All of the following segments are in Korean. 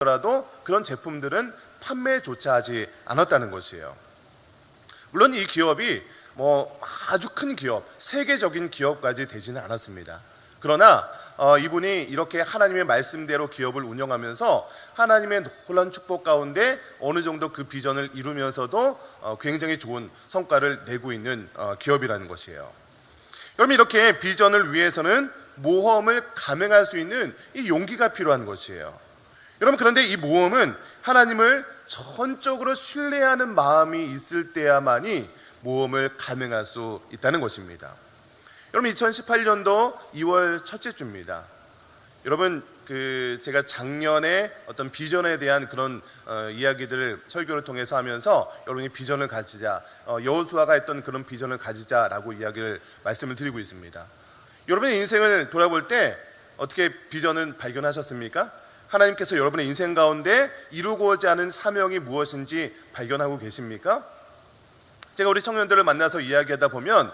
라도 그런 제품들은 판매조차 하지 않았다는 것이에요. 물론 이 기업이 아주 큰 기업, 세계적인 기업까지 되지는 않았습니다. 그러나 이분이 이렇게 하나님의 말씀대로 기업을 운영하면서 하나님의 놀라운 축복 가운데 어느 정도 그 비전을 이루면서도 굉장히 좋은 성과를 내고 있는 기업이라는 것이에요. 여러분, 이렇게 비전을 위해서는 모험을 감행할 수 있는 이 용기가 필요한 것이에요. 여러분, 그런데 이 모험은 하나님을 전적으로 신뢰하는 마음이 있을 때야만이 모험을 감행할 수 있다는 것입니다. 여러분, 2018년도 2월 첫째 주입니다. 여러분, 제가 작년에 어떤 비전에 대한 그런 이야기들을 설교를 통해서 하면서 여러분이 비전을 가지자, 여호수아가 했던 그런 비전을 가지자라고 이야기를 말씀을 드리고 있습니다. 여러분의 인생을 돌아볼 때 어떻게 비전을 발견하셨습니까? 하나님께서 여러분의 인생 가운데 이루고자 하는 사명이 무엇인지 발견하고 계십니까? 제가 우리 청년들을 만나서 이야기하다 보면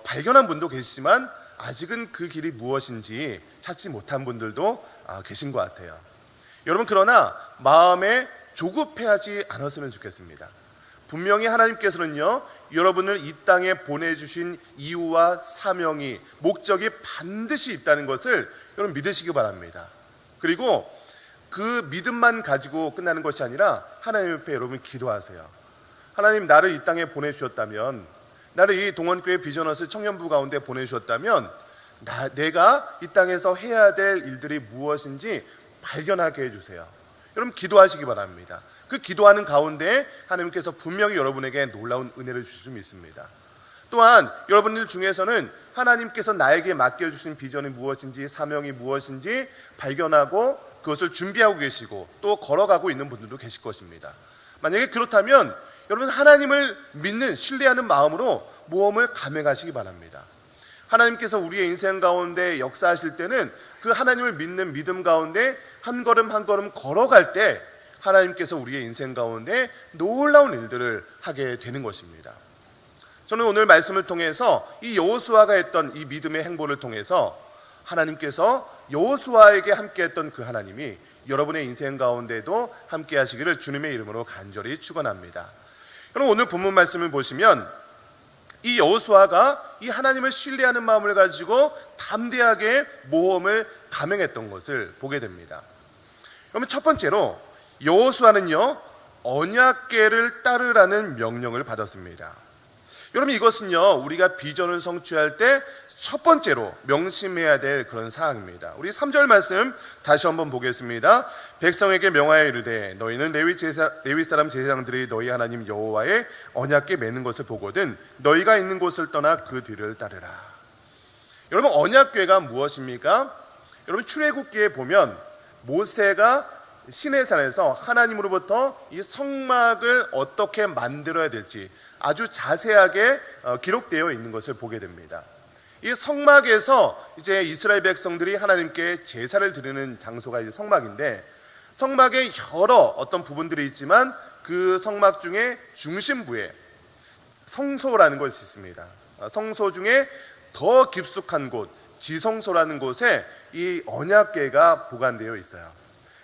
발견한 분도 계시지만 아직은 그 길이 무엇인지 찾지 못한 분들도 계신 것 같아요. 여러분, 그러나 마음에 조급해하지 않았으면 좋겠습니다. 분명히 하나님께서는요, 여러분을 이 땅에 보내주신 이유와 사명이, 목적이 반드시 있다는 것을 여러분 믿으시기 바랍니다. 그리고 그 믿음만 가지고 끝나는 것이 아니라 하나님 옆에 여러분 기도하세요. 하나님, 나를 이 땅에 보내주셨다면, 나를 이 동원교회 비전허스 청년부 가운데 보내주셨다면 내가 이 땅에서 해야 될 일들이 무엇인지 발견하게 해주세요. 여러분, 기도하시기 바랍니다. 그 기도하는 가운데 하나님께서 분명히 여러분에게 놀라운 은혜를 주실 수 있습니다. 또한 여러분들 중에서는 하나님께서 나에게 맡겨주신 비전이 무엇인지, 사명이 무엇인지 발견하고 그것을 준비하고 계시고 또 걸어가고 있는 분들도 계실 것입니다. 만약에 그렇다면 여러분, 하나님을 믿는, 신뢰하는 마음으로 모험을 감행하시기 바랍니다. 하나님께서 우리의 인생 가운데 역사하실 때는 그 하나님을 믿는 믿음 가운데 한 걸음 한 걸음 걸어갈 때 하나님께서 우리의 인생 가운데 놀라운 일들을 하게 되는 것입니다. 저는 오늘 말씀을 통해서 이 여호수아가 했던 이 믿음의 행보를 통해서 하나님께서 여호수아에게 함께했던 그 하나님이 여러분의 인생 가운데도 함께 하시기를 주님의 이름으로 간절히 축원합니다. 여러분, 오늘 본문 말씀을 보시면 이 여호수아가 이 하나님을 신뢰하는 마음을 가지고 담대하게 모험을 감행했던 것을 보게 됩니다. 그러면 첫 번째로 여호수아는요, 언약궤를 따르라는 명령을 받았습니다. 여러분, 이것은요, 우리가 비전을 성취할 때 첫 번째로 명심해야 될 그런 사항입니다. 우리 3절 말씀 다시 한번 보겠습니다. 백성에게 명하여 이르되 너희는 레위 사람 제사장들이 너희 하나님 여호와의 언약궤 매는 것을 보거든 너희가 있는 곳을 떠나 그 뒤를 따르라. 여러분, 언약궤가 무엇입니까? 여러분, 출애굽기에 보면 모세가 시내산에서 하나님으로부터 이 성막을 어떻게 만들어야 될지 아주 자세하게 기록되어 있는 것을 보게 됩니다. 이 성막에서 이제 이스라엘 백성들이 하나님께 제사를 드리는 장소가 이제 성막인데, 성막에 여러 어떤 부분들이 있지만 그 성막 중에 중심부에 성소라는 것이 있습니다. 성소 중에 더 깊숙한 곳, 지성소라는 곳에 이 언약궤가 보관되어 있어요.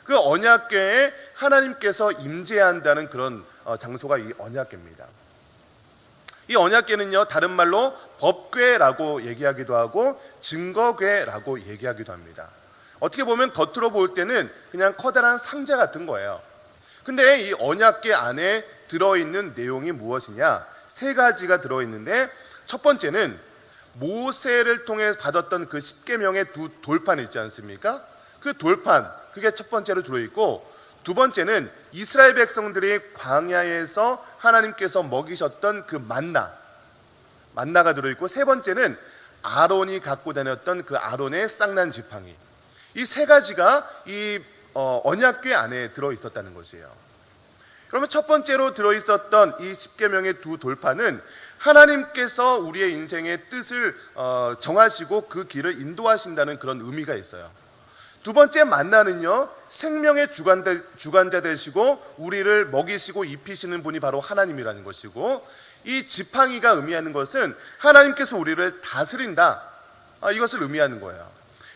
그 언약궤에 하나님께서 임재한다는 그런 장소가 이 언약궤입니다. 이 언약궤는요, 다른 말로 법궤라고 얘기하기도 하고 증거궤라고 얘기하기도 합니다. 어떻게 보면 겉으로 볼 때는 그냥 커다란 상자 같은 거예요. 근데 이 언약궤 안에 들어있는 내용이 무엇이냐? 세 가지가 들어있는데, 첫 번째는 모세를 통해 받았던 그 10계명의 두 돌판 있지 않습니까? 그 돌판, 그게 첫 번째로 들어있고, 두 번째는 이스라엘 백성들이 광야에서 하나님께서 먹이셨던 그 만나가 들어있고, 세 번째는 아론이 갖고 다녔던 그 아론의 쌍난 지팡이. 이 세 가지가 이 언약궤 안에 들어있었다는 것이에요. 그러면 첫 번째로 들어있었던 이 10계명의 두 돌판은 하나님께서 우리의 인생의 뜻을 정하시고 그 길을 인도하신다는 그런 의미가 있어요. 두 번째 만나는요, 생명의 주관자 되시고 우리를 먹이시고 입히시는 분이 바로 하나님이라는 것이고, 이 지팡이가 의미하는 것은 하나님께서 우리를 다스린다, 이것을 의미하는 거예요.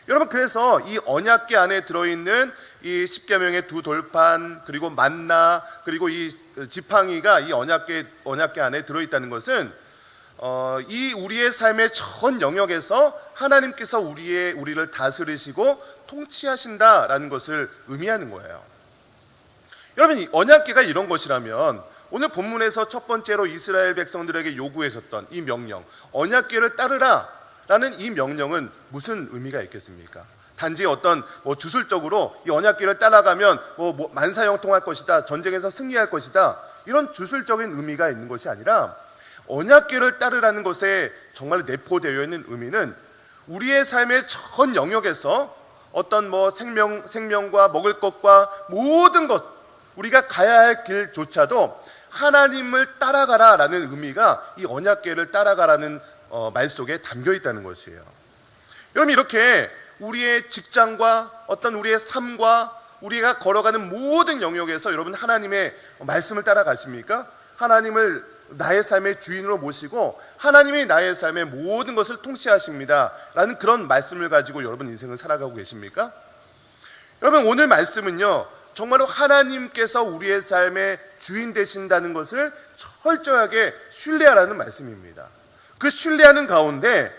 여러분, 그래서 이 언약궤 안에 들어있는 이 십계명의 두 돌판, 그리고 만나, 그리고 이 지팡이가 이 언약궤 안에 들어있다는 것은 이 우리의 삶의 전 영역에서 하나님께서 우리를 다스리시고 통치하신다라는 것을 의미하는 거예요. 여러분, 이 언약궤가 이런 것이라면 오늘 본문에서 첫 번째로 이스라엘 백성들에게 요구하셨던 이 명령, 언약궤를 따르라 라는 이 명령은 무슨 의미가 있겠습니까? 단지 어떤 주술적으로 이 언약궤를 따라가면 만사형통할 것이다, 전쟁에서 승리할 것이다, 이런 주술적인 의미가 있는 것이 아니라 언약궤를 따르라는 것에 정말 내포되어 있는 의미는 우리의 삶의 전 영역에서 어떤 생명과 먹을 것과 모든 것, 우리가 가야 할 길조차도 하나님을 따라가라라는 의미가 이 언약궤를 따라가라는 말 속에 담겨 있다는 것이에요. 여러분, 이렇게 우리의 직장과 어떤 우리의 삶과 우리가 걸어가는 모든 영역에서 여러분 하나님의 말씀을 따라가십니까? 하나님을 나의 삶의 주인으로 모시고 하나님이 나의 삶의 모든 것을 통치하십니다 라는 그런 말씀을 가지고 여러분 인생을 살아가고 계십니까? 여러분, 오늘 말씀은요, 정말로 하나님께서 우리의 삶의 주인 되신다는 것을 철저하게 신뢰하라는 말씀입니다. 그 신뢰하는 가운데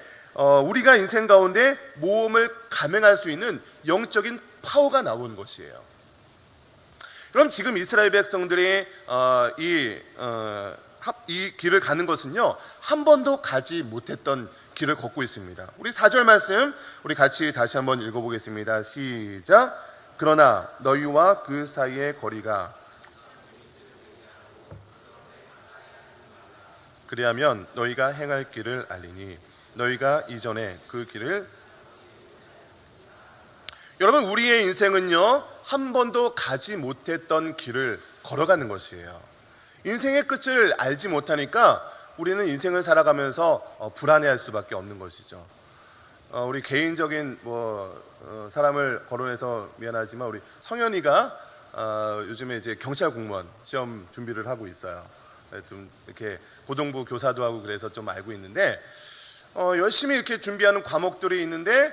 우리가 인생 가운데 모험을 감행할 수 있는 영적인 파워가 나오는 것이에요. 그럼 지금 이스라엘 백성들이 이 길을 가는 것은요, 한 번도 가지 못했던 길을 걷고 있습니다. 우리 4절 말씀 우리 같이 다시 한번 읽어보겠습니다. 시작. 그러나 너희와 그 사이의 거리가 그리하면 너희가 행할 길을 알리니 너희가 이전에 그 길을. 여러분, 우리의 인생은요, 한 번도 가지 못했던 길을 걸어가는 것이에요. 인생의 끝을 알지 못하니까 우리는 인생을 살아가면서 불안해할 수밖에 없는 것이죠. 우리 개인적인 사람을 거론해서 미안하지만 우리 성현이가 요즘에 이제 경찰 공무원 시험 준비를 하고 있어요. 좀 이렇게 고등부 교사도 하고 그래서 좀 알고 있는데 열심히 이렇게 준비하는 과목들이 있는데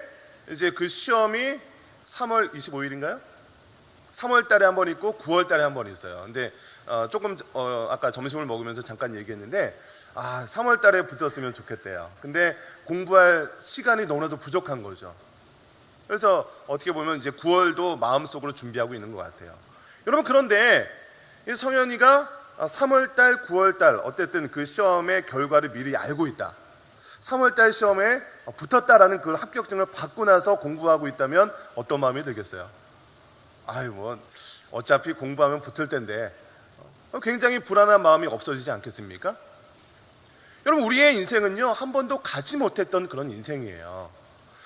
이제 그 시험이 3월 25일인가요? 3월 달에 한 번 있고 9월 달에 한 번 있어요. 근데 조금 아까 점심을 먹으면서 잠깐 얘기했는데 3월 달에 붙었으면 좋겠대요. 근데 공부할 시간이 너무나도 부족한 거죠. 그래서 어떻게 보면 이제 9월도 마음속으로 준비하고 있는 것 같아요. 여러분, 그런데 이 성현이가 3월 달, 9월 달 어쨌든 그 시험의 결과를 미리 알고 있다. 3월 달 시험에 붙었다라는 그 합격증을 받고 나서 공부하고 있다면 어떤 마음이 들겠어요? 어차피 공부하면 붙을 텐데 굉장히 불안한 마음이 없어지지 않겠습니까? 여러분, 우리의 인생은요, 한 번도 가지 못했던 그런 인생이에요.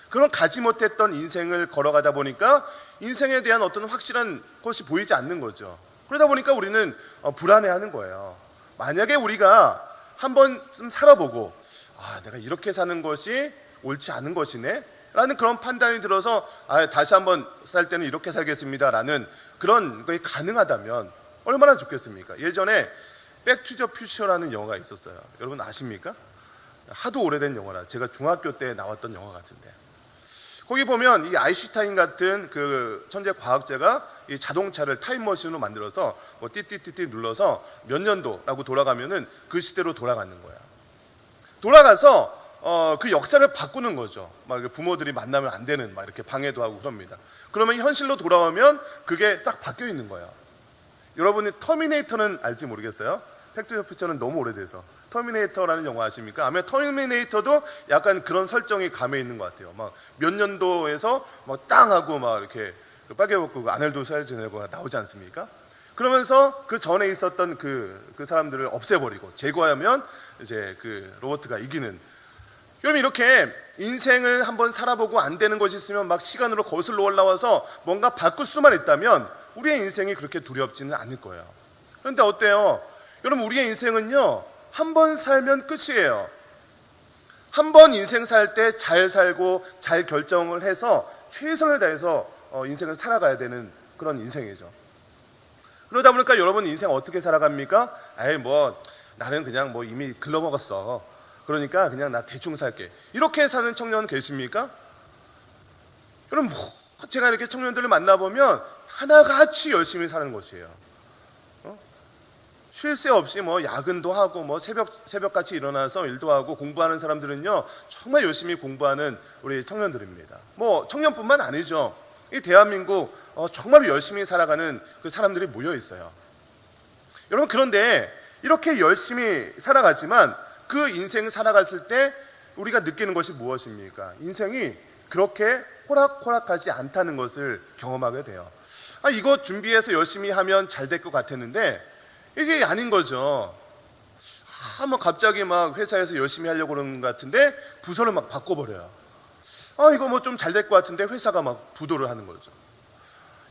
그런 가지 못했던 인생을 걸어가다 보니까 인생에 대한 어떤 확실한 것이 보이지 않는 거죠. 그러다 보니까 우리는 불안해하는 거예요. 만약에 우리가 한 번쯤 살아보고 내가 이렇게 사는 것이 옳지 않은 것이네 라는 그런 판단이 들어서 다시 한번 살 때는 이렇게 살겠습니다 라는 그런 것이 가능하다면 얼마나 좋겠습니까? 예전에 백투더 퓨처라는 영화가 있었어요. 여러분 아십니까? 하도 오래된 영화라 제가 중학교 때 나왔던 영화 같은데, 거기 보면 이 아인슈타인 같은 그 천재 과학자가 이 자동차를 타임머신으로 만들어서 띠띠띠띠 눌러서 몇 년도라고 돌아가면은 그 시대로 돌아가는 거야. 돌아가서 그 역사를 바꾸는 거죠. 막 부모들이 만나면 안 되는 막 이렇게 방해도 하고 그럽니다. 그러면 현실로 돌아오면 그게 싹 바뀌어 있는 거예요. 여러분이 터미네이터는 알지 모르겠어요. 팩토리 퓨처는 너무 오래돼서. 터미네이터라는 영화 아십니까? 아마 터미네이터도 약간 그런 설정이 감에 있는 것 같아요. 막 몇 년도에서 막 땅 하고 막 이렇게 빨개 벗고 아넬도 슈왈제네거가 나오지 않습니까? 그러면서 그 전에 있었던 그 사람들을 없애버리고 제거하면 이제 그 로버트가 이기는. 여러분, 이렇게 인생을 한번 살아보고 안 되는 것이 있으면 막 시간으로 거슬러 올라와서 뭔가 바꿀 수만 있다면 우리의 인생이 그렇게 두렵지는 않을 거예요. 그런데 어때요? 여러분, 우리의 인생은요, 한 번 살면 끝이에요. 한 번 인생 살 때 잘 살고 잘 결정을 해서 최선을 다해서 인생을 살아가야 되는 그런 인생이죠. 그러다 보니까 여러분 인생 어떻게 살아갑니까? 나는 그냥 이미 글러먹었어. 그러니까 그냥 나 대충 살게. 이렇게 사는 청년 계십니까? 여러분 제가 이렇게 청년들을 만나보면 하나같이 열심히 사는 것이에요. 쉴 새 없이 뭐 야근도 하고 뭐 새벽같이 일어나서 일도 하고 공부하는 사람들은요 정말 열심히 공부하는 우리 청년들입니다. 뭐 청년뿐만 아니죠. 이 대한민국 정말 열심히 살아가는 그 사람들이 모여 있어요. 여러분 그런데 이렇게 열심히 살아가지만 그 인생 살아갔을 때 우리가 느끼는 것이 무엇입니까? 인생이 그렇게 호락호락하지 않다는 것을 경험하게 돼요. 이거 준비해서 열심히 하면 잘 될 것 같았는데 이게 아닌 거죠. 뭐 갑자기 막 회사에서 열심히 하려고 그러는 것 같은데 부서를 막 바꿔버려요. 이거 뭐 좀 잘 될 것 같은데 회사가 막 부도를 하는 거죠.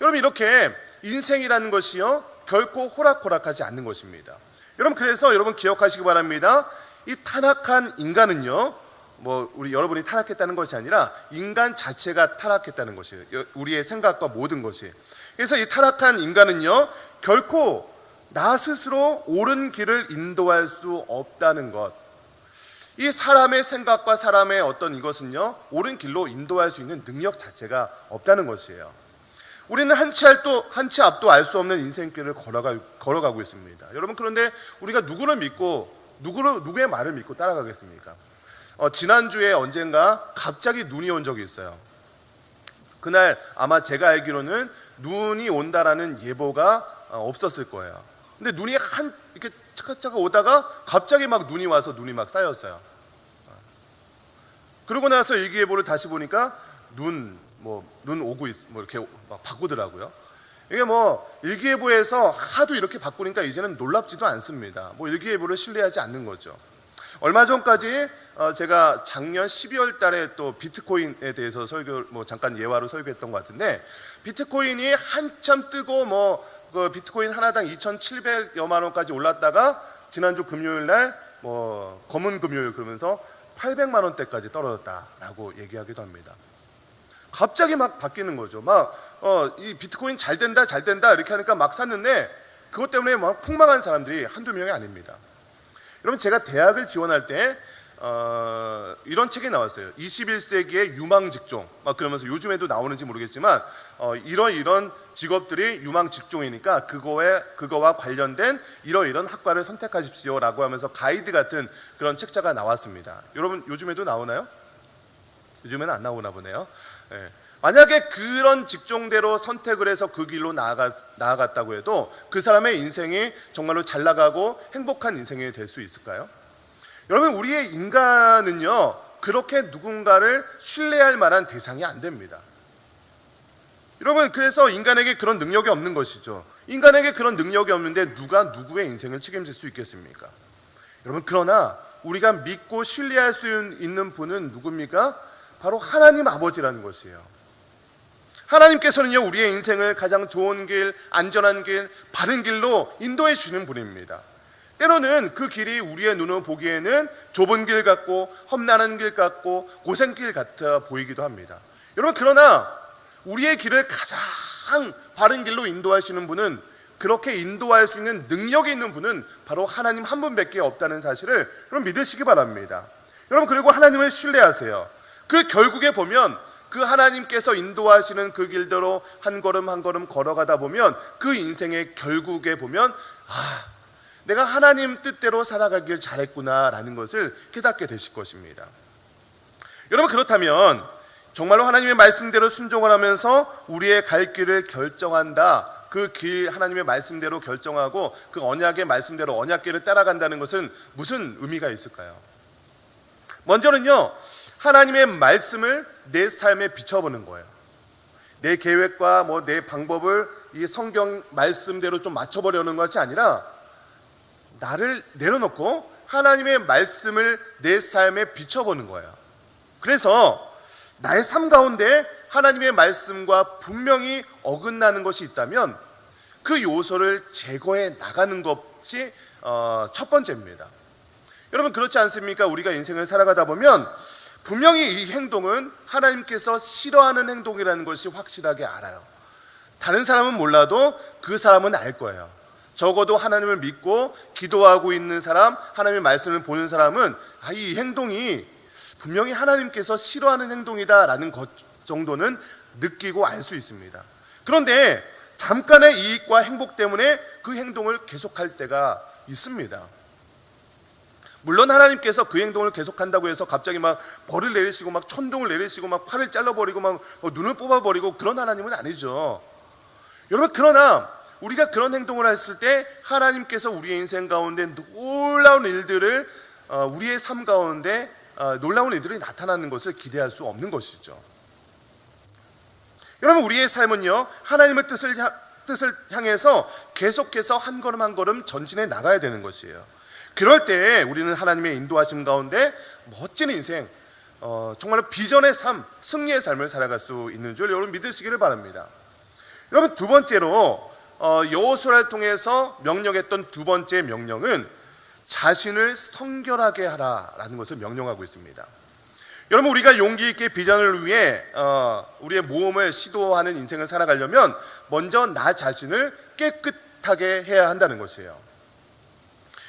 여러분 이렇게 인생이라는 것이요 결코 호락호락하지 않는 것입니다. 여러분 그래서 여러분 기억하시기 바랍니다. 이 타락한 인간은요 뭐 우리 여러분이 타락했다는 것이 아니라 인간 자체가 타락했다는 것이에요. 우리의 생각과 모든 것이. 그래서 이 타락한 인간은요 결코 나 스스로 옳은 길을 인도할 수 없다는 것. 이 사람의 생각과 사람의 어떤 이것은요 옳은 길로 인도할 수 있는 능력 자체가 없다는 것이에요. 우리는 한 치 앞도 알 수 없는 인생길을 걸어가고 있습니다. 여러분 그런데 우리가 누구를 믿고 누구의 말을 믿고 따라가겠습니까? 지난주에 언젠가 갑자기 눈이 온 적이 있어요. 그날 아마 제가 알기로는 눈이 온다라는 예보가 없었을 거예요. 근데 눈이 이렇게 차근차근 오다가 갑자기 막 눈이 와서 눈이 막 쌓였어요. 그러고 나서 일기예보를 다시 보니까 눈 오고 이렇게 막 바꾸더라고요. 이게 뭐 일기예보에서 하도 이렇게 바꾸니까 이제는 놀랍지도 않습니다. 뭐 일기예보를 신뢰하지 않는 거죠. 얼마 전까지 제가 작년 12월 달에 또 비트코인에 대해서 잠깐 예화로 설교했던 것 같은데 비트코인이 한참 뜨고 그 비트코인 하나당 2,700여만 원까지 올랐다가 지난주 금요일 날 검은 금요일 그러면서 800만 원대까지 떨어졌다라고 얘기하기도 합니다. 갑자기 막 바뀌는 거죠. 이 비트코인 잘 된다 이렇게 하니까 막 샀는데 그것 때문에 막 폭망한 사람들이 한두 명이 아닙니다. 여러분 제가 대학을 지원할 때 이런 책이 나왔어요. 21세기의 유망 직종. 그러면서 요즘에도 나오는지 모르겠지만 이런 직업들이 유망 직종이니까 그거와 관련된 이런 학과를 선택하십시오라고 하면서 가이드 같은 그런 책자가 나왔습니다. 여러분 요즘에도 나오나요? 요즘에는 안 나오나 보네요. 네. 만약에 그런 직종대로 선택을 해서 그 길로 나아갔다고 해도 그 사람의 인생이 정말로 잘 나가고 행복한 인생이 될 수 있을까요? 여러분 우리의 인간은요 그렇게 누군가를 신뢰할 만한 대상이 안 됩니다. 여러분 그래서 인간에게 그런 능력이 없는 것이죠. 인간에게 그런 능력이 없는데 누가 누구의 인생을 책임질 수 있겠습니까? 여러분 그러나 우리가 믿고 신뢰할 수 있는 분은 누굽니까? 바로 하나님 아버지라는 것이에요. 하나님께서는요 우리의 인생을 가장 좋은 길, 안전한 길, 바른 길로 인도해 주시는 분입니다. 때로는 그 길이 우리의 눈으로 보기에는 좁은 길 같고 험난한 길 같고 고생길 같아 보이기도 합니다. 여러분 그러나 우리의 길을 가장 바른 길로 인도하시는 분은, 그렇게 인도할 수 있는 능력이 있는 분은 바로 하나님 한 분밖에 없다는 사실을 여러분 믿으시기 바랍니다. 여러분 그리고 하나님을 신뢰하세요. 그 결국에 보면 그 하나님께서 인도하시는 그 길대로 한 걸음 한 걸음 걸어가다 보면 그 인생의 결국에 보면 내가 하나님 뜻대로 살아가길 잘했구나라는 것을 깨닫게 되실 것입니다. 여러분 그렇다면 정말로 하나님의 말씀대로 순종을 하면서 우리의 갈 길을 결정한다, 그 길 하나님의 말씀대로 결정하고 그 언약의 말씀대로 언약길을 따라간다는 것은 무슨 의미가 있을까요? 먼저는요 하나님의 말씀을 내 삶에 비춰보는 거예요. 내 계획과 내 방법을 이 성경 말씀대로 좀 맞춰보려는 것이 아니라 나를 내려놓고 하나님의 말씀을 내 삶에 비춰보는 거예요. 그래서 나의 삶 가운데 하나님의 말씀과 분명히 어긋나는 것이 있다면 그 요소를 제거해 나가는 것이 첫 번째입니다. 여러분 그렇지 않습니까? 우리가 인생을 살아가다 보면 분명히 이 행동은 하나님께서 싫어하는 행동이라는 것이 확실하게 알아요. 다른 사람은 몰라도 그 사람은 알 거예요. 적어도 하나님을 믿고 기도하고 있는 사람, 하나님의 말씀을 보는 사람은 이 행동이 분명히 하나님께서 싫어하는 행동이다라는 것 정도는 느끼고 알 수 있습니다. 그런데 잠깐의 이익과 행복 때문에 그 행동을 계속할 때가 있습니다. 물론 하나님께서 그 행동을 계속한다고 해서 갑자기 막 벌을 내리시고 막 천둥을 내리시고 막 팔을 잘라버리고 막 눈을 뽑아버리고 그런 하나님은 아니죠. 여러분, 그러나 우리가 그런 행동을 했을 때 하나님께서 우리의 인생 가운데 놀라운 일들을 우리의 삶 가운데 놀라운 일들이 나타나는 것을 기대할 수 없는 것이죠. 여러분, 우리의 삶은요, 하나님의 뜻을 향해서 계속해서 한 걸음 한 걸음 전진해 나가야 되는 것이에요. 그럴 때 우리는 하나님의 인도하심 가운데 멋진 인생, 정말로 비전의 삶, 승리의 삶을 살아갈 수 있는 줄 여러분 믿으시기를 바랍니다. 여러분, 두 번째로 여호수아를 통해서 명령했던 두 번째 명령은 자신을 성결하게 하라라는 것을 명령하고 있습니다. 여러분, 우리가 용기 있게 비전을 위해 우리의 모험을 시도하는 인생을 살아가려면 먼저 나 자신을 깨끗하게 해야 한다는 것이에요.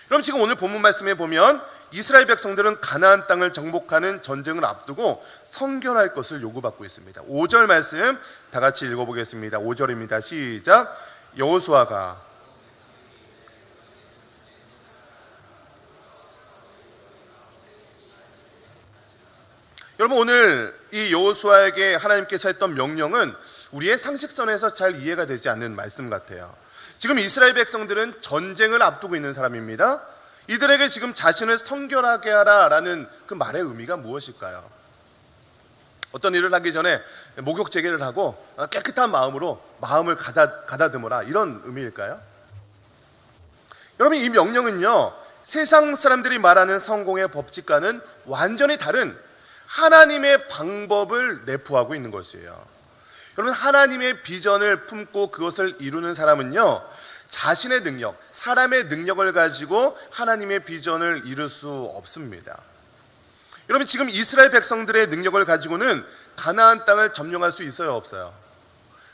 그럼 지금 오늘 본문 말씀에 보면 이스라엘 백성들은 가나안 땅을 정복하는 전쟁을 앞두고 성결할 것을 요구받고 있습니다. 5절 말씀 다 같이 읽어보겠습니다. 5절입니다. 시작. 여호수아가 여러분, 오늘 이 여호수아에게 하나님께서 했던 명령은 우리의 상식선에서 잘 이해가 되지 않는 말씀 같아요. 지금 이스라엘 백성들은 전쟁을 앞두고 있는 사람입니다. 이들에게 지금 자신을 성결하게 하라라는 그 말의 의미가 무엇일까요? 어떤 일을 하기 전에 목욕 재개를 하고 깨끗한 마음으로 마음을 가다듬어라, 이런 의미일까요? 여러분, 이 명령은요, 세상 사람들이 말하는 성공의 법칙과는 완전히 다른 하나님의 방법을 내포하고 있는 것이에요. 여러분, 하나님의 비전을 품고 그것을 이루는 사람은요, 자신의 능력, 사람의 능력을 가지고 하나님의 비전을 이룰 수 없습니다. 여러분, 지금 이스라엘 백성들의 능력을 가지고는 가나안 땅을 점령할 수 있어요, 없어요?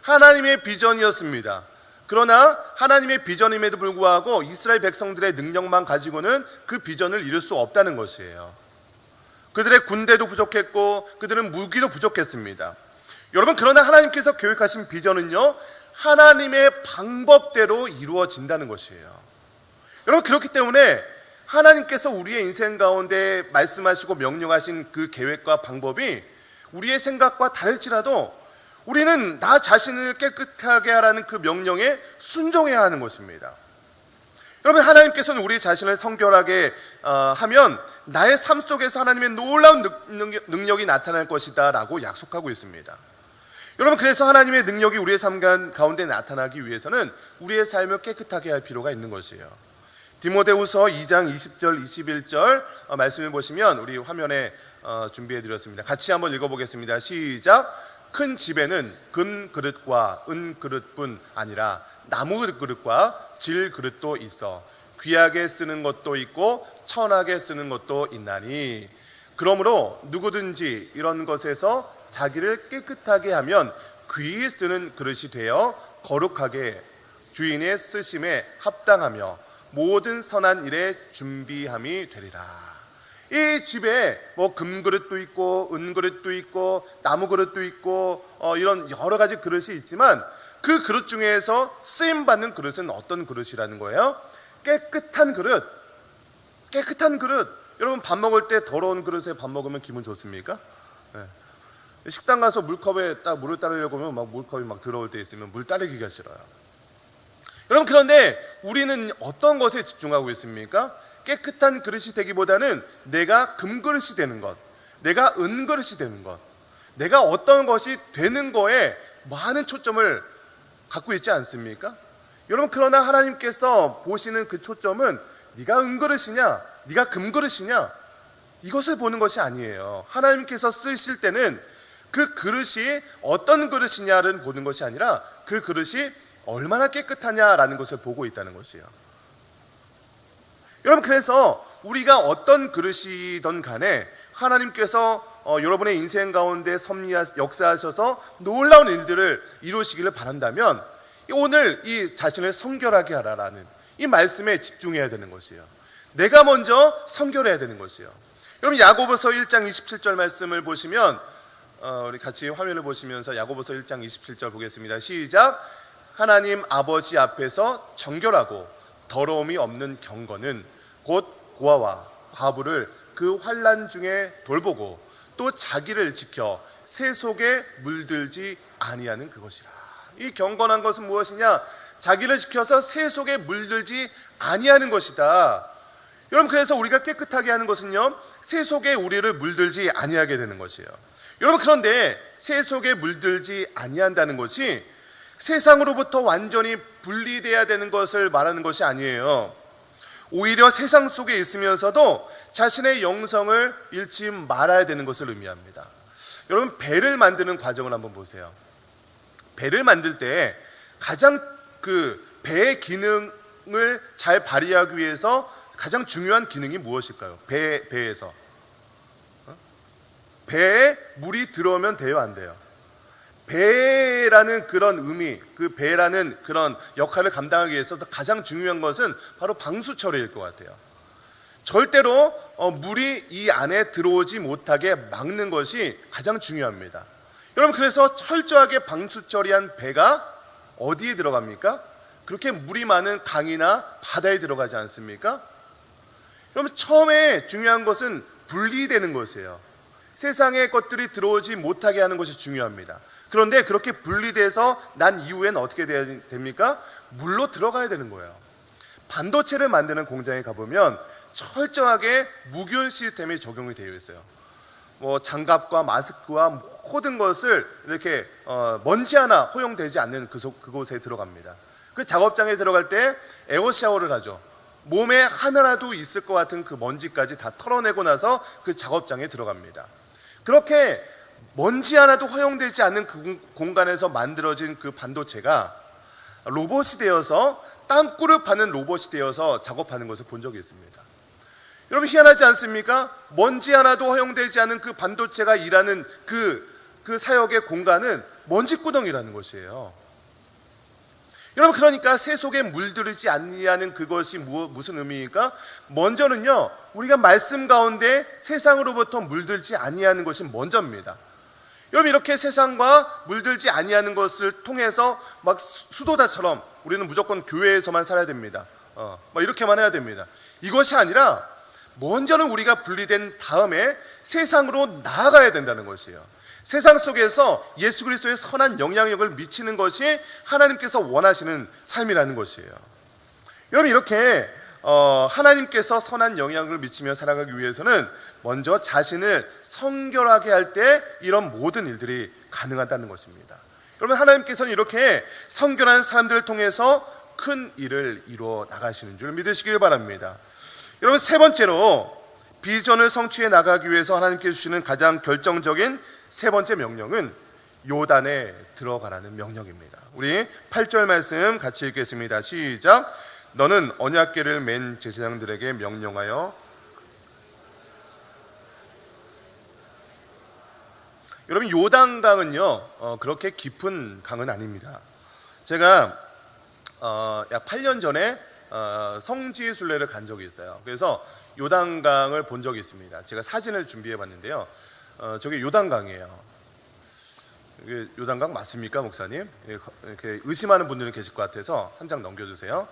하나님의 비전이었습니다. 그러나 하나님의 비전임에도 불구하고 이스라엘 백성들의 능력만 가지고는 그 비전을 이룰 수 없다는 것이에요. 그들의 군대도 부족했고 그들은 무기도 부족했습니다. 여러분, 그러나 하나님께서 계획하신 비전은요, 하나님의 방법대로 이루어진다는 것이에요. 여러분, 그렇기 때문에 하나님께서 우리의 인생 가운데 말씀하시고 명령하신 그 계획과 방법이 우리의 생각과 다를지라도 우리는 나 자신을 깨끗하게 하라는 그 명령에 순종해야 하는 것입니다. 여러분, 하나님께서는 우리 자신을 성결하게 하면 나의 삶 속에서 하나님의 놀라운 능력이 나타날 것이다 라고 약속하고 있습니다. 여러분, 그래서 하나님의 능력이 우리의 삶 가운데 나타나기 위해서는 우리의 삶을 깨끗하게 할 필요가 있는 것이에요. 디모데후서 2장 20절 21절 말씀을 보시면 우리 화면에 준비해 드렸습니다. 같이 한번 읽어보겠습니다. 시작. 큰 집에는 금 그릇과 은 그릇뿐 아니라 나무 그릇과 질 그릇도 있어 귀하게 쓰는 것도 있고 천하게 쓰는 것도 있나니, 그러므로 누구든지 이런 것에서 자기를 깨끗하게 하면 귀히 쓰는 그릇이 되어 거룩하게 주인의 쓰심에 합당하며 모든 선한 일에 준비함이 되리라. 이 집에 뭐 금그릇도 있고 은그릇도 있고 나무 그릇도 있고 이런 여러 가지 그릇이 있지만 그 그릇 중에서 쓰임받는 그릇은 어떤 그릇이라는 거예요? 깨끗한 그릇. 깨끗한 그릇. 여러분, 밥 먹을 때 더러운 그릇에 밥 먹으면 기분 좋습니까? 네. 식당 가서 물컵에 딱 물을 따르려고 하면 막 물컵이 막 더러울 때 있으면 물 따르기가 싫어요. 여러분, 그런데 우리는 어떤 것에 집중하고 있습니까? 깨끗한 그릇이 되기보다는 내가 금그릇이 되는 것, 내가 은그릇이 되는 것, 내가 어떤 것이 되는 거에 많은 초점을 갖고 있지 않습니까? 여러분, 그러나 하나님께서 보시는 그 초점은 네가 은그릇이냐, 네가 금그릇이냐, 이것을 보는 것이 아니에요. 하나님께서 쓰실 때는 그 그릇이 어떤 그릇이냐를 보는 것이 아니라 그 그릇이 얼마나 깨끗하냐라는 것을 보고 있다는 것이에요. 여러분, 그래서 우리가 어떤 그릇이든 간에 하나님께서 여러분의 인생 가운데 역사하셔서 놀라운 일들을 이루시기를 바란다면 오늘 이 자신을 성결하게 하라라는 이 말씀에 집중해야 되는 것이에요. 내가 먼저 성결해야 되는 것이에요. 여러분, 야고보서 1장 27절 말씀을 보시면 우리 같이 화면을 보시면서 야고보서 1장 27절 보겠습니다. 시작. 하나님 아버지 앞에서 정결하고 더러움이 없는 경건은 곧 고아와 과부를 그 환난 중에 돌보고 또 자기를 지켜 새 속에 물들지 아니하는 그것이라. 이 경건한 것은 무엇이냐? 자기를 지켜서 새 속에 물들지 아니하는 것이다. 여러분, 그래서 우리가 깨끗하게 하는 것은요, 새 속에 우리를 물들지 아니하게 되는 것이에요. 여러분, 그런데 새 속에 물들지 아니한다는 것이 세상으로부터 완전히 분리돼야 되는 것을 말하는 것이 아니에요. 오히려 세상 속에 있으면서도 자신의 영성을 잃지 말아야 되는 것을 의미합니다. 여러분, 배를 만드는 과정을 한번 보세요. 배를 만들 때 가장 그 배의 기능을 잘 발휘하기 위해서 가장 중요한 기능이 무엇일까요? 배에서 배에 물이 들어오면 돼요, 안 돼요? 배라는 그런 의미, 그 배라는 그런 역할을 감당하기 위해서 가장 중요한 것은 바로 방수 처리일 것 같아요. 절대로 물이 이 안에 들어오지 못하게 막는 것이 가장 중요합니다. 여러분, 그래서 철저하게 방수 처리한 배가 어디에 들어갑니까? 그렇게 물이 많은 강이나 바다에 들어가지 않습니까? 여러분, 처음에 중요한 것은 분리되는 것이에요. 세상의 것들이 들어오지 못하게 하는 것이 중요합니다. 그런데 그렇게 분리돼서 난 이후에는 어떻게 돼야 됩니까? 물로 들어가야 되는 거예요. 반도체를 만드는 공장에 가보면 철저하게 무균 시스템이 적용이 되어 있어요. 장갑과 마스크와 모든 것을 이렇게 먼지 하나 허용되지 않는 그곳에 들어갑니다. 그 작업장에 들어갈 때 에어 샤워를 하죠. 몸에 하나라도 있을 것 같은 그 먼지까지 다 털어내고 나서 그 작업장에 들어갑니다. 그렇게 먼지 하나도 허용되지 않는 그 공간에서 만들어진 그 반도체가 로봇이 되어서 땅굴을 파는 로봇이 되어서 작업하는 것을 본 적이 있습니다. 여러분, 희한하지 않습니까? 먼지 하나도 허용되지 않은 그 반도체가 일하는 그 사역의 공간은 먼지구덩이라는 것이에요. 여러분, 그러니까 새 속에 물들이지 아니하는 그것이 무슨 의미입니까? 먼저는요, 우리가 말씀 가운데 세상으로부터 물들지 아니하는 것이 먼저입니다. 여러분, 이렇게 세상과 물들지 아니하는 것을 통해서 막 수도다처럼 우리는 무조건 교회에서만 살아야 됩니다. 막 이렇게만 해야 됩니다. 이것이 아니라 먼저는 우리가 분리된 다음에 세상으로 나아가야 된다는 것이에요. 세상 속에서 예수 그리스도의 선한 영향력을 미치는 것이 하나님께서 원하시는 삶이라는 것이에요. 여러분, 이렇게 하나님께서 선한 영향력을 미치며 살아가기 위해서는 먼저 자신을 성결하게 할 때 이런 모든 일들이 가능하다는 것입니다. 여러분, 하나님께서는 이렇게 성결한 사람들을 통해서 큰 일을 이루어 나가시는 줄 믿으시길 바랍니다. 여러분, 세 번째로 비전을 성취해 나가기 위해서 하나님께서 주시는 가장 결정적인 세 번째 명령은 요단에 들어가라는 명령입니다. 우리 8절 말씀 같이 읽겠습니다. 시작. 너는 언약궤를 맨 제사장들에게 명령하여. 여러분, 요단강은요 그렇게 깊은 강은 아닙니다. 제가 약 8년 전에 성지 순례를 간 적이 있어요. 그래서 요단강을 본 적이 있습니다. 제가 사진을 준비해 봤는데요. 저게 요단강이에요. 이게 요단강 맞습니까, 목사님? 이렇게 의심하는 분들은 계실 것 같아서 한 장 넘겨주세요.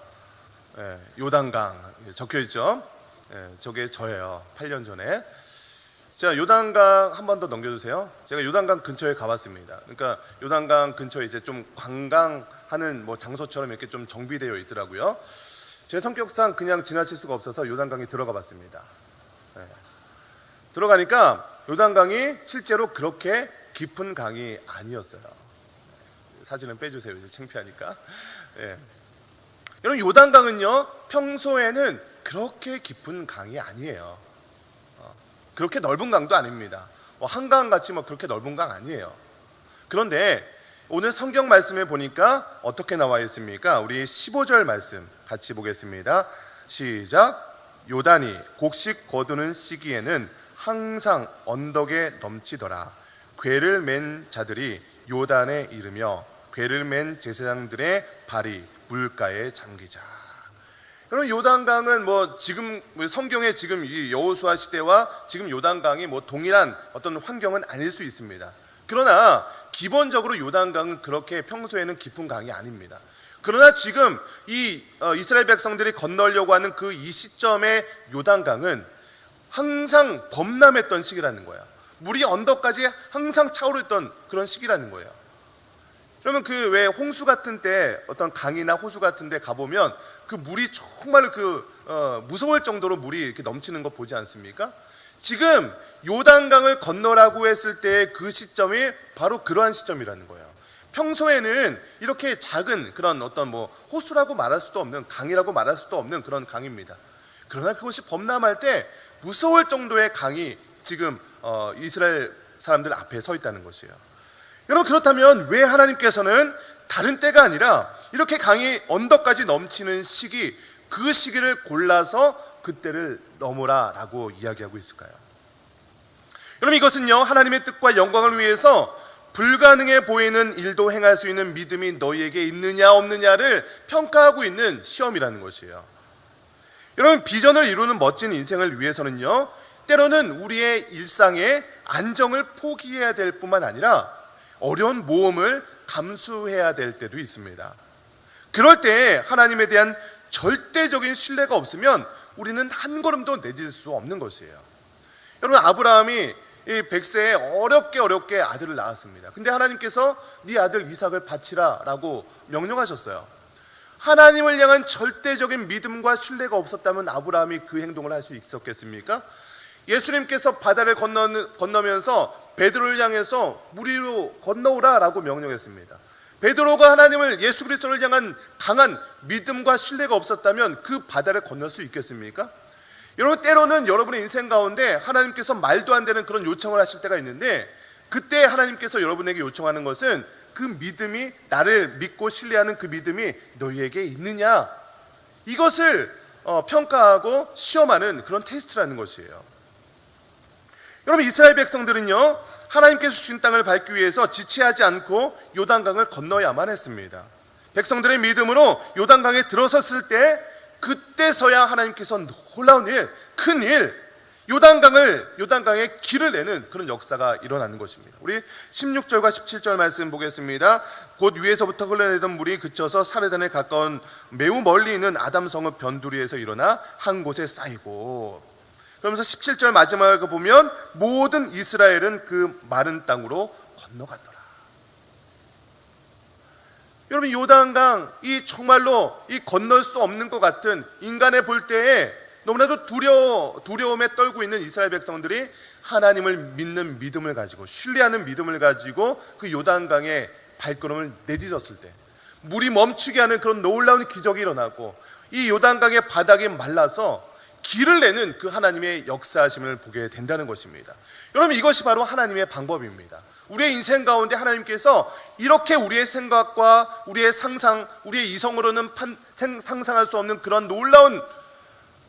요단강 적혀 있죠. 저게 저예요. 8년 전에. 자, 요단강 한 번 더 넘겨주세요. 제가 요단강 근처에 가봤습니다. 그러니까 요단강 근처에 이제 좀 관광하는 장소처럼 이렇게 좀 정비되어 있더라고요. 제 성격상 그냥 지나칠 수가 없어서 요단강에 들어가 봤습니다. 들어가니까 요단강이 실제로 그렇게 깊은 강이 아니었어요. 사진은 빼주세요. 이제 창피하니까. 여러분, 요단강은요 평소에는 그렇게 깊은 강이 아니에요. 그렇게 넓은 강도 아닙니다. 한강같이 그렇게 넓은 강 아니에요. 그런데 오늘 성경 말씀에 보니까 어떻게 나와 있습니까? 우리 15절 말씀 같이 보겠습니다. 시작. 요단이 곡식 거두는 시기에는 항상 언덕에 넘치더라. 궤를 맨 자들이 요단에 이르며 궤를 맨 제사장들의 발이 물가에 잠기자. 여러분, 요단강은 지금 성경에 지금 이 여호수아 시대와 지금 요단강이 동일한 어떤 환경은 아닐 수 있습니다. 그러나 기본적으로 요단강은 그렇게 평소에는 깊은 강이 아닙니다. 그러나 지금 이 이스라엘 백성들이 건너려고 하는 그 이 시점의 요단강은 항상 범람했던 시기라는 거야. 물이 언덕까지 항상 차오르던 그런 시기라는 거예요. 그러면 그 왜 홍수 같은 때 어떤 강이나 호수 같은 데 가보면 그 물이 정말 무서울 정도로 물이 이렇게 넘치는 거 보지 않습니까? 지금 요단강을 건너라고 했을 때 그 시점이 바로 그러한 시점이라는 거예요. 평소에는 이렇게 작은 그런 어떤 호수라고 말할 수도 없는, 강이라고 말할 수도 없는 그런 강입니다. 그러나 그것이 범람할 때 무서울 정도의 강이 지금 이스라엘 사람들 앞에 서 있다는 것이에요. 여러분, 그렇다면 왜 하나님께서는 다른 때가 아니라 이렇게 강이 언덕까지 넘치는 시기, 그 시기를 골라서 그때를 넘으라 라고 이야기하고 있을까요? 여러분, 이것은요, 하나님의 뜻과 영광을 위해서 불가능해 보이는 일도 행할 수 있는 믿음이 너희에게 있느냐 없느냐를 평가하고 있는 시험이라는 것이에요. 여러분, 비전을 이루는 멋진 인생을 위해서는요, 때로는 우리의 일상의 안정을 포기해야 될 뿐만 아니라 어려운 모험을 감수해야 될 때도 있습니다. 그럴 때 하나님에 대한 절대적인 신뢰가 없으면 우리는 한 걸음도 내딜 수 없는 것이에요. 여러분, 아브라함이 이 100세에 어렵게 아들을 낳았습니다. 근데 하나님께서 네 아들 이삭을 바치라 라고 명령하셨어요. 하나님을 향한 절대적인 믿음과 신뢰가 없었다면 아브라함이 그 행동을 할 수 있었겠습니까? 예수님께서 바다를 건너면서 베드로를 향해서 물 위로 건너오라 라고 명령했습니다. 베드로가 하나님을, 예수 그리스도를 향한 강한 믿음과 신뢰가 없었다면 그 바다를 건널 수 있겠습니까? 여러분, 때로는 여러분의 인생 가운데 하나님께서 말도 안 되는 그런 요청을 하실 때가 있는데, 그때 하나님께서 여러분에게 요청하는 것은 그 믿음이, 나를 믿고 신뢰하는 그 믿음이 너희에게 있느냐, 이것을 평가하고 시험하는 그런 테스트라는 것이에요. 여러분, 이스라엘 백성들은요, 하나님께서 주신 땅을 밟기 위해서 지체하지 않고 요단강을 건너야만 했습니다. 백성들의 믿음으로 요단강에 들어섰을 때, 그때서야 하나님께서 놀라운 일, 큰 일, 요단강에 길을 내는 그런 역사가 일어나는 것입니다. 우리 16절과 17절 말씀 보겠습니다. 곧 위에서부터 흘러내던 물이 그쳐서 사르단에 가까운 매우 멀리 있는 아담성읍 변두리에서 일어나 한 곳에 쌓이고, 그러면서 17절 마지막에 보면 모든 이스라엘은 그 마른 땅으로 건너갔더라. 여러분, 요단강, 이 정말로 이 건널 수 없는 것 같은, 인간의 볼 때에 너무나도 두려움에 떨고 있는 이스라엘 백성들이 하나님을 믿는 믿음을 가지고, 신뢰하는 믿음을 가지고 그 요단강에 발걸음을 내딛었을 때 물이 멈추게 하는 그런 놀라운 기적이 일어나고, 이 요단강의 바닥이 말라서 길을 내는 그 하나님의 역사하심을 보게 된다는 것입니다. 여러분, 이것이 바로 하나님의 방법입니다. 우리의 인생 가운데 하나님께서 이렇게 우리의 생각과 우리의 상상, 우리의 이성으로는 상상할 수 없는 그런 놀라운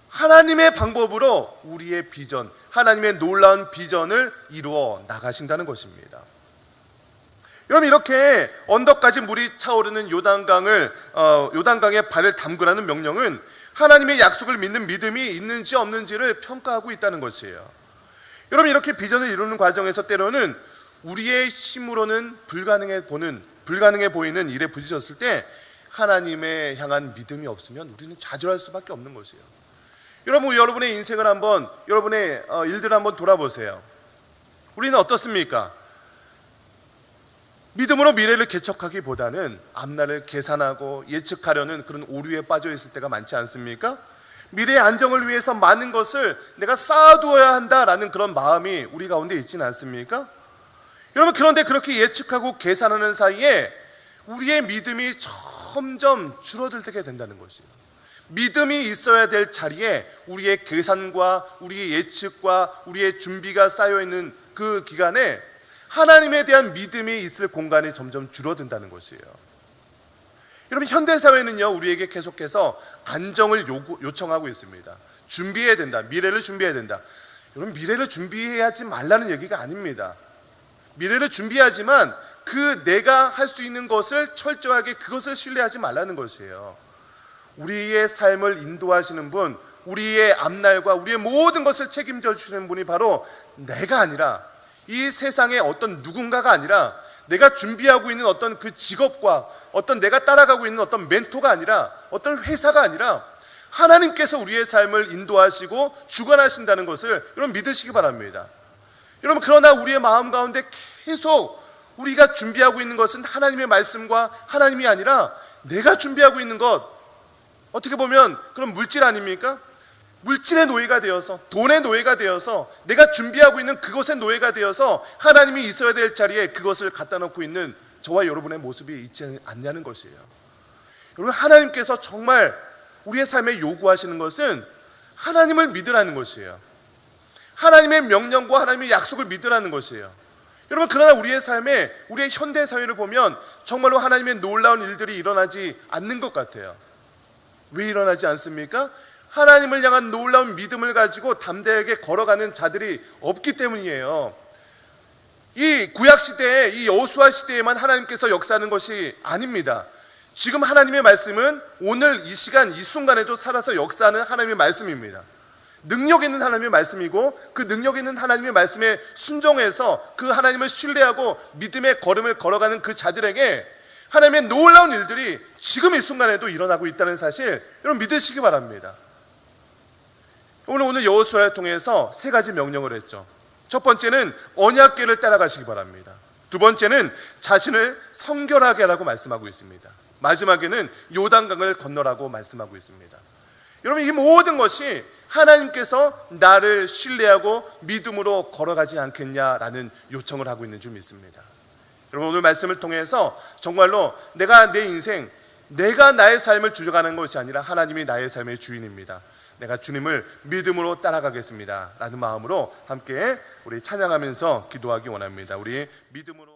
하나님의 방법으로 우리의 비전, 하나님의 놀라운 비전을 이루어 나가신다는 것입니다. 여러분, 이렇게 언덕까지 물이 차오르는 요단강에 발을 담그라는 명령은 하나님의 약속을 믿는 믿음이 있는지 없는지를 평가하고 있다는 것이에요. 여러분, 이렇게 비전을 이루는 과정에서 때로는 우리의 힘으로는 불가능해 보이는 일에 부딪혔을 때 하나님에 향한 믿음이 없으면 우리는 좌절할 수밖에 없는 것이에요. 여러분, 여러분의 인생을 한번, 여러분의 일들을 한번 돌아보세요. 우리는 어떻습니까? 믿음으로 미래를 개척하기보다는 앞날을 계산하고 예측하려는 그런 오류에 빠져 있을 때가 많지 않습니까? 미래의 안정을 위해서 많은 것을 내가 쌓아두어야 한다라는 그런 마음이 우리 가운데 있지는 않습니까? 여러분, 그런데 그렇게 예측하고 계산하는 사이에 우리의 믿음이 점점 줄어들게 된다는 것이에요. 믿음이 있어야 될 자리에 우리의 계산과 우리의 예측과 우리의 준비가 쌓여있는 그 기간에 하나님에 대한 믿음이 있을 공간이 점점 줄어든다는 것이에요. 여러분, 현대사회는요, 우리에게 계속해서 안정을 요청하고 있습니다. 준비해야 된다. 미래를 준비해야 된다. 여러분, 미래를 준비하지 말라는 얘기가 아닙니다. 미래를 준비하지만 그 내가 할 수 있는 것을 철저하게 그것을 신뢰하지 말라는 것이에요. 우리의 삶을 인도하시는 분, 우리의 앞날과 우리의 모든 것을 책임져 주시는 분이 바로 내가 아니라 이 세상의 어떤 누군가가 아니라 내가 준비하고 있는 어떤 그 직업과 어떤 내가 따라가고 있는 어떤 멘토가 아니라 어떤 회사가 아니라 하나님께서 우리의 삶을 인도하시고 주관하신다는 것을 여러분 믿으시기 바랍니다. 여러분, 그러나 우리의 마음 가운데 계속 우리가 준비하고 있는 것은 하나님의 말씀과 하나님이 아니라 내가 준비하고 있는 것, 어떻게 보면 그런 물질 아닙니까? 물질의 노예가 되어서, 돈의 노예가 되어서, 내가 준비하고 있는 그것의 노예가 되어서 하나님이 있어야 될 자리에 그것을 갖다 놓고 있는 저와 여러분의 모습이 있지 않냐는 것이에요. 여러분, 하나님께서 정말 우리의 삶에 요구하시는 것은 하나님을 믿으라는 것이에요. 하나님의 명령과 하나님의 약속을 믿으라는 것이에요. 여러분, 그러나 우리의 삶에, 우리의 현대 사회를 보면 정말로 하나님의 놀라운 일들이 일어나지 않는 것 같아요. 왜 일어나지 않습니까? 하나님을 향한 놀라운 믿음을 가지고 담대하게 걸어가는 자들이 없기 때문이에요. 이 구약시대에, 이 여호수아 시대에만 하나님께서 역사하는 것이 아닙니다. 지금 하나님의 말씀은 오늘 이 시간 이 순간에도 살아서 역사하는 하나님의 말씀입니다. 능력 있는 하나님의 말씀이고, 그 능력 있는 하나님의 말씀에 순종해서 그 하나님을 신뢰하고 믿음의 걸음을 걸어가는 그 자들에게 하나님의 놀라운 일들이 지금 이 순간에도 일어나고 있다는 사실 여러분 믿으시기 바랍니다. 오늘 여호수아를 통해서 세 가지 명령을 했죠. 첫 번째는 언약궤를 따라가시기 바랍니다. 두 번째는 자신을 성결하게 하라고 말씀하고 있습니다. 마지막에는 요단강을 건너라고 말씀하고 있습니다. 여러분, 이 모든 것이 하나님께서 나를 신뢰하고 믿음으로 걸어가지 않겠냐라는 요청을 하고 있는 줄 믿습니다. 여러분, 오늘 말씀을 통해서 정말로 내가 내 인생, 내가 나의 삶을 주장하는 것이 아니라 하나님이 나의 삶의 주인입니다. 내가 주님을 믿음으로 따라가겠습니다 라는 마음으로 함께 우리 찬양하면서 기도하기 원합니다. 우리 믿음으로